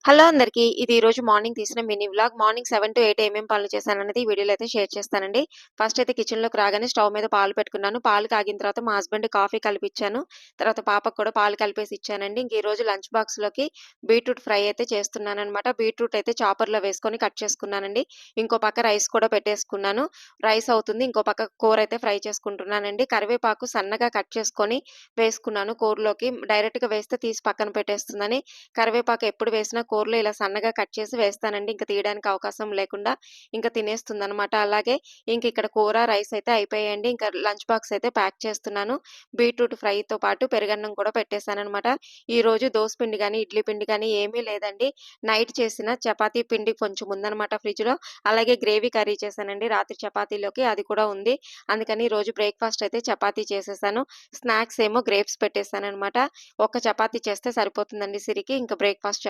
Hello అందరికీ. ఇది ఈరోజు మార్నింగ్ తీసిన మినీ వ్లాగ్. మార్నింగ్ 7-8 ఏమేం పనులు చేశానన్నది ఈ వీడియోలో అయితే షేర్ చేస్తానండి. ఫస్ట్ అయితే కిచెన్‌లోకి రాగానే స్టవ్ మీద పాలు పెట్టుకున్నాను. పాలు కాగిన తర్వాత మా హస్బెండ్‌కి కాఫీ కలిపిచ్చాను. తర్వాత పాపకు కూడా పాలు కలిపేసి ఇచ్చానండి. ఇంక ఈరోజు లంచ్ బాక్స్‌లోకి బీట్రూట్ ఫ్రై అయితే చేస్తున్నాననమాట. బీట్రూట్ అయితే చాపర్‌లో వేసుకొని కట్ చేసుకున్నానండి. ఇంకో పక్క రైస్ కూడా పెట్టేసుకున్నాను. రైస్ అవుతుంది. ఇంకో పక్క కూర అయితే ఫ్రై చేసుకుంటున్నానండి. కరివేపాకు సన్నగా కట్ చేసుకొని వేసుకున్నాను కూరలోకి. డైరెక్ట్‌గా వేస్తే తీసి పక్కన పెట్టేస్తుందని కరివేపాకు ఎప్పుడు వేసినా కూరలో ఇలా సన్నగా కట్ చేసి వేస్తానండి. ఇంక తీయడానికి అవకాశం లేకుండా ఇంక తినేస్తుందనమాట. అలాగే ఇంక ఇక్కడ కూర, రైస్ అయితే అయిపోయాయండి. ఇంకా లంచ్ బాక్స్ అయితే ప్యాక్ చేస్తున్నాను. బీట్రూట్ ఫ్రైతో పాటు పెరుగన్నం కూడా పెట్టేసాననమాట. ఈరోజు దోస పిండి గాని, ఇడ్లీ పిండి గాని ఏమీ లేదండి. నైట్ చేసిన చపాతీ పిండి కొంచెం ఉందనమాట ఫ్రిడ్జ్‌లో. అలాగే గ్రేవీ కర్రీ చేశానండి రాత్రి చపాతీలోకి. అది కూడా ఉంది. అందుకని ఈరోజు బ్రేక్‌ఫాస్ట్ అయితే చపాతీ చేసేసాను. స్నాక్స్ ఏమో గ్రేప్స్ పెట్టేసాననమాట. ఒక్క చపాతీ చేస్తే సరిపోతుందండి సిరికి. ఇంక బ్రేక్‌ఫాస్ట్